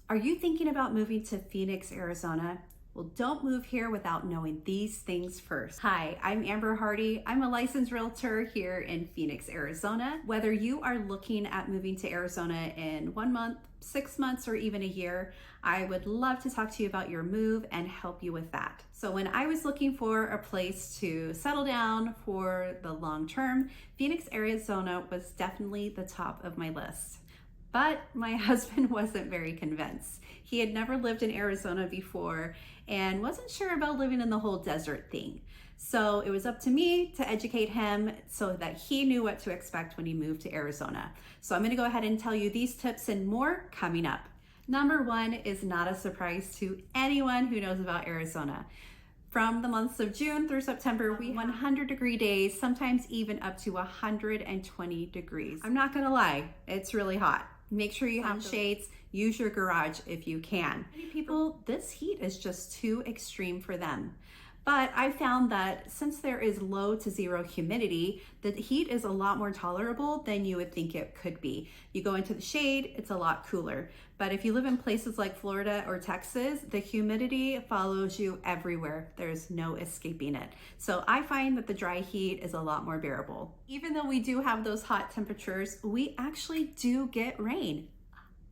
Are you thinking about moving to Phoenix, Arizona? Well, don't move here without knowing these things first. Hi, I'm Amber Hardy. I'm a licensed realtor here in Phoenix, Arizona. Whether you are looking at moving to Arizona in 1 month, 6 months, or even a year, I would love to talk to you about your move and help you with that. So when I was looking for a place to settle down for the long term, Phoenix, Arizona was definitely the top of my list. But my husband wasn't very convinced. He had never lived in Arizona before and wasn't sure about living in the whole desert thing. So it was up to me to educate him so that he knew what to expect when he moved to Arizona. So I'm gonna go ahead and tell you these tips and more coming up. Number one is not a surprise to anyone who knows about Arizona. From the months of June through September, we have 100-degree days, sometimes even up to 120 degrees. I'm not gonna lie, it's really hot. Make sure you have shades, use your garage if you can. Many people, this heat is just too extreme for them. But I found that since there is low to zero humidity, the heat is a lot more tolerable than you would think it could be. You go into the shade, it's a lot cooler. But if you live in places like Florida or Texas, the humidity follows you everywhere. There's no escaping it. So I find that the dry heat is a lot more bearable. Even though we do have those hot temperatures, we actually do get rain.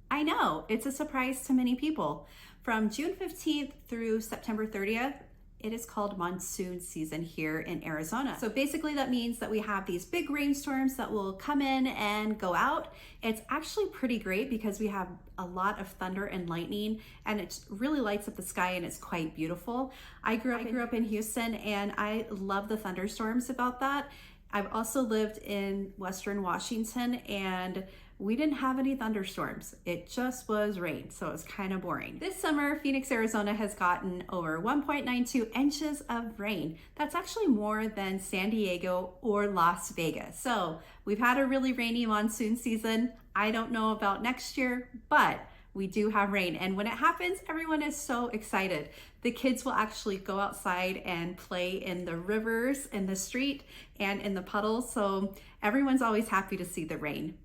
I know, it's a surprise to many people. From June 15th through September 30th, it is called monsoon season here in Arizona. So basically that means that we have these big rainstorms that will come in and go out. It's actually pretty great because we have a lot of thunder and lightning and it really lights up the sky and it's quite beautiful. I grew up in Houston and I love the thunderstorms about that. I've also lived in Western Washington and we didn't have any thunderstorms. It just was rain, so it was kind of boring. This summer, Phoenix, Arizona has gotten over 1.92 inches of rain. That's actually more than San Diego or Las Vegas. So we've had a really rainy monsoon season. I don't know about next year, but we do have rain. And when it happens, everyone is so excited. The kids will actually go outside and play in the rivers, in the street, and in the puddles. So everyone's always happy to see the rain.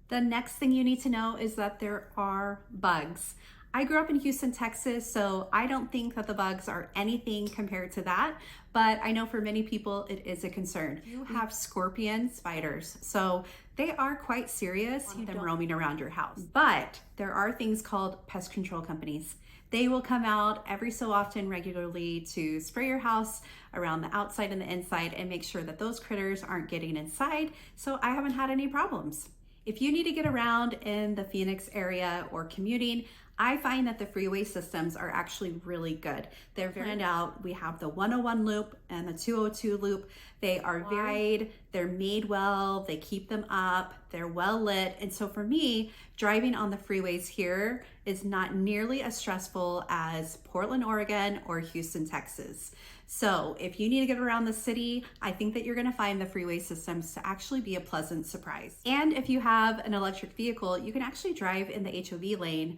The next thing you need to know is that there are bugs. I grew up in Houston, Texas, so I don't think that the bugs are anything compared to that, but I know for many people it is a concern. You have scorpion spiders, so they are quite serious, them roaming around your house. But there are things called pest control companies. They will come out every so often regularly to spray your house around the outside and the inside and make sure that those critters aren't getting inside, so I haven't had any problems. If you need to get around in the Phoenix area or commuting, I find that the freeway systems are actually really good. They're very planned out. We have the 101 loop and the 202 loop. They are wide, they're made well, they keep them up, they're well lit. And so for me, driving on the freeways here is not nearly as stressful as Portland, Oregon or Houston, Texas. So if you need to get around the city, I think that you're gonna find the freeway systems to actually be a pleasant surprise. And if you have an electric vehicle, you can actually drive in the HOV lane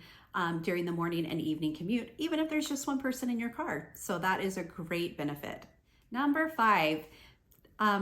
during the morning and evening commute, even if there's just one person in your car. So that is a great benefit. Number 5,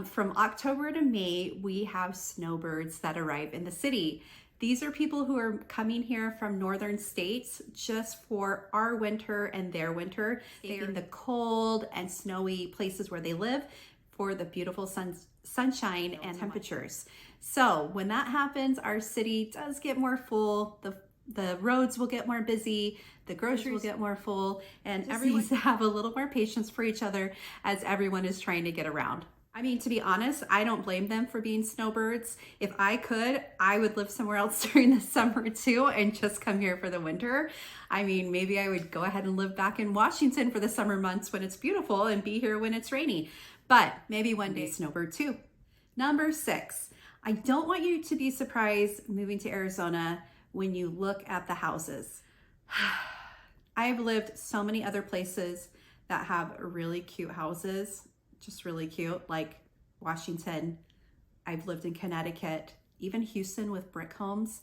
from October to May, we have snowbirds that arrive in the city. These are people who are coming here from northern states just for our winter and their winter. They're in the cold and snowy places where they live for the beautiful sunshine and temperatures. So when that happens, our city does get more full. The roads will get more busy, the groceries will get more full, and everyone needs to have a little more patience for each other as everyone is trying to get around. I mean, to be honest, I don't blame them for being snowbirds. If I could, I would live somewhere else during the summer too and just come here for the winter. I mean, maybe I would go ahead and live back in Washington for the summer months when it's beautiful and be here when it's rainy. But maybe one day snowbird too. Number 6, I don't want you to be surprised moving to Arizona when you look at the houses. I've lived so many other places that have really cute houses. Just really cute, like Washington. I've lived in Connecticut, even Houston with brick homes.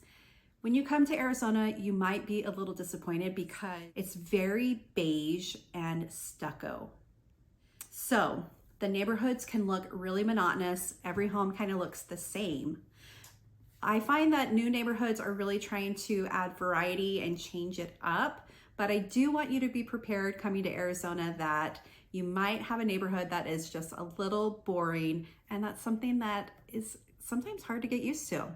When you come to Arizona, you might be a little disappointed because it's very beige and stucco. So the neighborhoods can look really monotonous. Every home kind of looks the same. I find that new neighborhoods are really trying to add variety and change it up, but I do want you to be prepared coming to Arizona that you might have a neighborhood that is just a little boring, and that's something that is sometimes hard to get used to.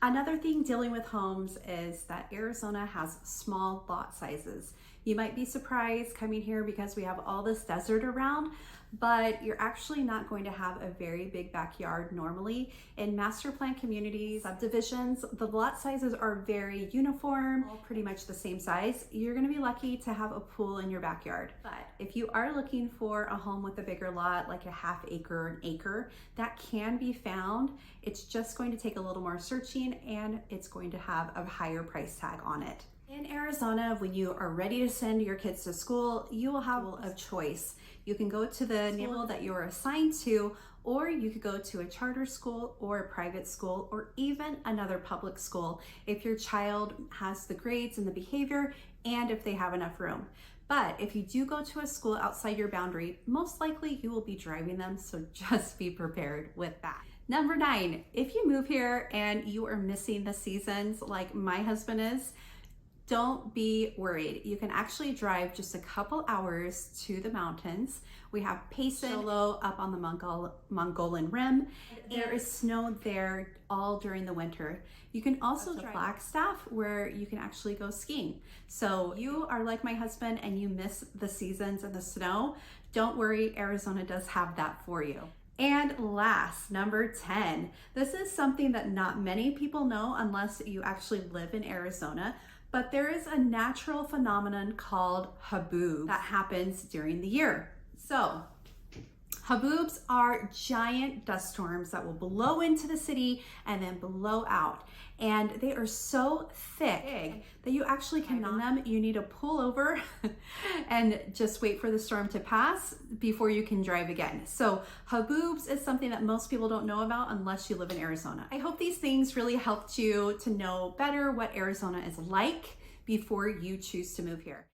Another thing dealing with homes is that Arizona has small lot sizes. You might be surprised coming here because we have all this desert around, but you're actually not going to have a very big backyard normally. In master plan communities, subdivisions, the lot sizes are very uniform, all pretty much the same size. You're gonna be lucky to have a pool in your backyard. But if you are looking for a home with a bigger lot, like a ½ acre, an acre, that can be found. It's just going to take a little more searching, and it's going to have a higher price tag on it. In Arizona, when you are ready to send your kids to school, you will have a choice. You can go to the neighborhood that you're assigned to, or you could go to a charter school or a private school, or even another public school if your child has the grades and the behavior, and if they have enough room. But if you do go to a school outside your boundary, most likely you will be driving them, so just be prepared with that. Number 9, if you move here and you are missing the seasons like my husband is, don't be worried. You can actually drive just a couple hours to the mountains. We have Payson up on the Mongolian Rim. There is snow there all during the winter. You can also drive Flagstaff, where you can actually go skiing. So you are like my husband and you miss the seasons and the snow, don't worry, Arizona does have that for you. And last, number 10. This is something that not many people know unless you actually live in Arizona, but there is a natural phenomenon called haboobs that happens during the year. So, haboobs are giant dust storms that will blow into the city and then blow out. And they are so thick that you actually cannot them. You need to pull over and just wait for the storm to pass before you can drive again. So haboobs is something that most people don't know about unless you live in Arizona. I hope these things really helped you to know better what Arizona is like before you choose to move here.